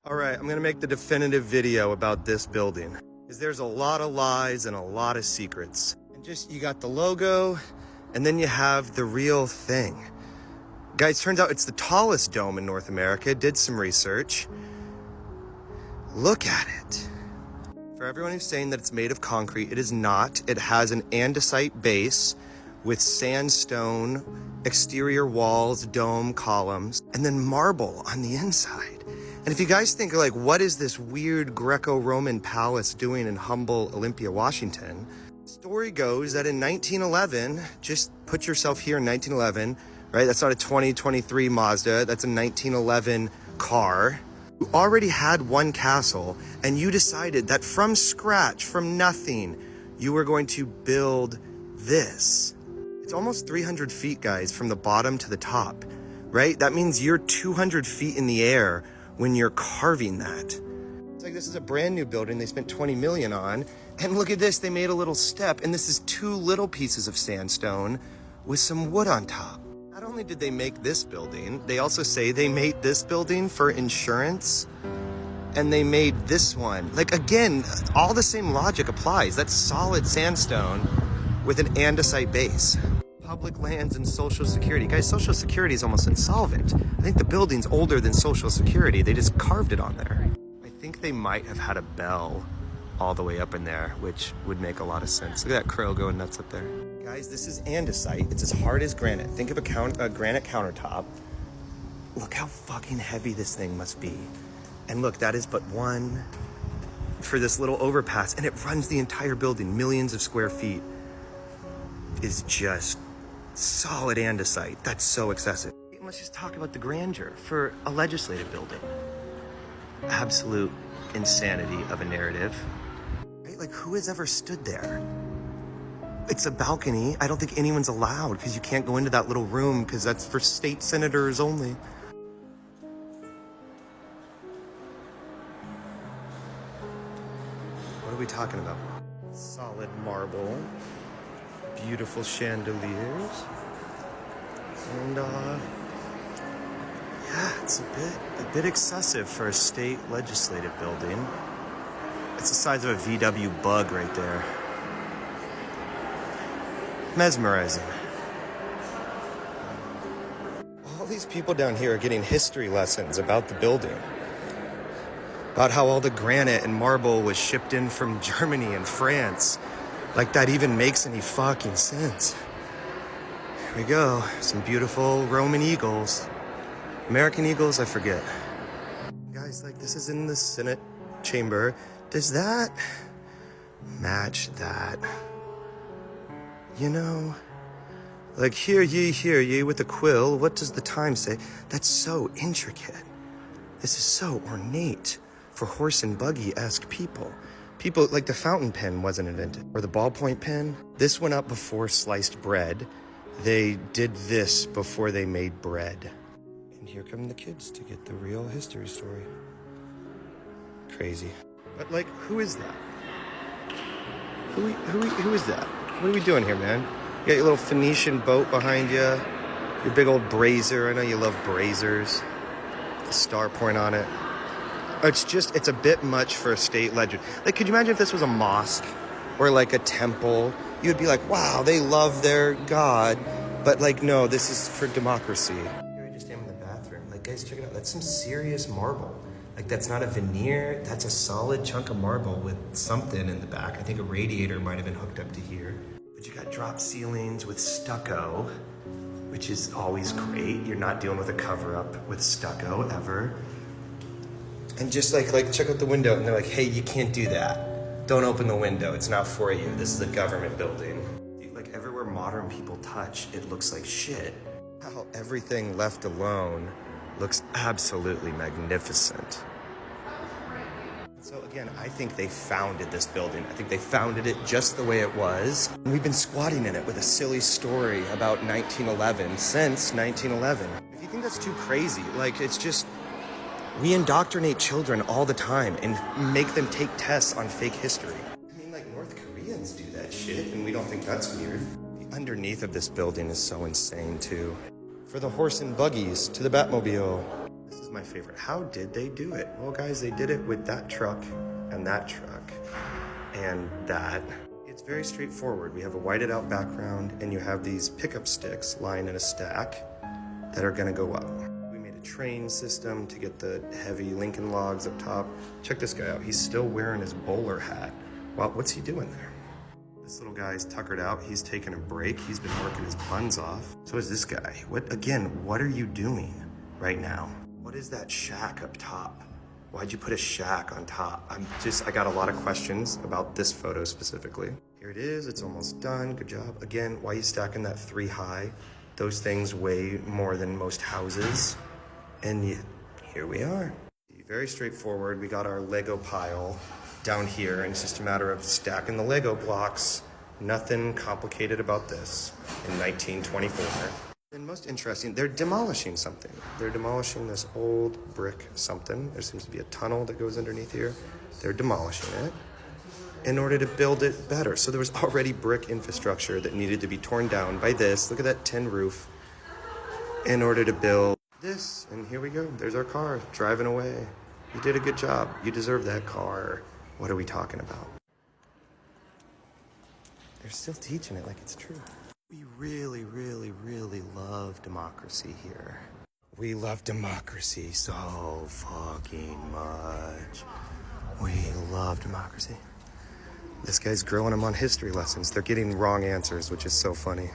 All right, I'm gonna make the definitive video about this building, because there's a lot of lies and a lot of secrets. And just, you got the logo, and then you have the real thing. Guys, turns out it's the tallest dome in North America. Did some research. Look at it. For everyone who's saying that it's made of concrete, it is not. It has an andesite base with sandstone, exterior walls, dome, columns, and then marble on the inside. And if you guys think like, what is this weird Greco-Roman palace doing in humble Olympia, Washington? Story goes that in 1911, just put yourself here in 1911, right? That's not a 2023 Mazda, that's a 1911 car. You already had one castle, and you decided that from scratch, from nothing, you were going to build this. It's almost 300 feet, guys, from the bottom to the top, right? That means you're 200 feet in the air when you're carving that. It's like, this is a brand new building they spent 20 million on, and look at this, they made a little step, and this is 2 little pieces of sandstone with some wood on top. Not only did they make this building, they also say they made this building for insurance, and they made this one. Like, again, all the same logic applies. That's solid sandstone with an andesite base. Public lands and Social Security. Guys, Social Security is almost insolvent. I think the building's older than Social Security. They just carved it on there. I think they might have had a bell all the way up in there, which would make a lot of sense. Look at that crow going nuts up there. Guys, this is andesite. It's as hard as granite. Think of a granite countertop. Look how fucking heavy this thing must be. And look, that is but one for this little overpass, and it runs the entire building, millions of square feet. Is just solid andesite. That's so excessive. Let's just talk about the grandeur for a legislative building. Absolute insanity of a narrative. Right? Like, who has ever stood there? It's a balcony. I don't think anyone's allowed because you can't go into that little room because that's for state senators only. What are we talking about? Solid marble. Beautiful chandeliers, and yeah, it's a bit excessive for a state legislative building. It's the size of a VW Bug right there. Mesmerizing. All these people down here are getting history lessons about the building, about how all the granite and marble was shipped in from Germany and France. Like that even makes any fucking sense. Here we go. Some beautiful Roman eagles. American eagles, I forget. Guys, like, this is in the Senate chamber. Does that match that? You know? Like, hear ye with a quill. What does the time say? That's so intricate. This is so ornate for horse and buggy-esque people. People, like, the fountain pen wasn't invented, or the ballpoint pen. This went up before sliced bread. They did this before they made bread. And here come the kids to get the real history story. Crazy. But, like, who is that? Who is that? What are we doing here, man? You got your little Phoenician boat behind you. Your big old brazier. I know you love braziers. The star point on it. It's a bit much for a state legend. Like, could you imagine if this was a mosque or like a temple? You'd be like, wow, they love their God. But like, no, this is for democracy. Here I just am in the bathroom. Like, guys, check it out. That's some serious marble. Like, that's not a veneer. That's a solid chunk of marble with something in the back. I think a radiator might have been hooked up to here. But you got drop ceilings with stucco, which is always great. You're not dealing with a cover-up with stucco ever. And just like check out the window, and they're like, hey, you can't do that. Don't open the window, it's not for you. This is a government building. Like, everywhere modern people touch, it looks like shit. How everything left alone looks absolutely magnificent. So again, I think they founded this building. I think they founded it just the way it was. And we've been squatting in it with a silly story about 1911 since 1911. If you think that's too crazy, like, it's just, we indoctrinate children all the time and make them take tests on fake history. I mean, like, North Koreans do that shit, and we don't think that's weird. The underneath of this building is so insane, too. For the horse and buggies, to the Batmobile. This is is my favorite. How did they do it? Well, guys, they did it with that truck and that truck and that. It's very straightforward. We have a whited out background and you have these pickup sticks lying in a stack that are gonna go up. We made a train system to get the heavy Lincoln logs up top. Check this guy out. He's still wearing his bowler hat. Well, what's he doing there? This little guy's tuckered out. He's taking a break. He's been working his buns off. So is this guy. What are you doing right now? What is that shack up top? Why'd you put a shack on top? I got a lot of questions about this photo specifically. Here it is, it's almost done, good job. Again, why are you stacking that 3 high? Those things weigh more than most houses. And here we are. Very straightforward, we got our Lego pile down here, and it's just a matter of stacking the Lego blocks. Nothing complicated about this in 1924. And most interesting, they're demolishing something. They're demolishing this old brick something. There seems to be a tunnel that goes underneath here. They're demolishing it in order to build it better. So there was already brick infrastructure that needed to be torn down by this. Look at that tin roof in order to build this. And here we go. There's our car driving away. You did a good job. You deserve that car. What are we talking about? They're still teaching it like it's true. We really, really, really love democracy here. We love democracy so fucking much. We love democracy. This guy's grilling them on history lessons. They're getting wrong answers, which is so funny.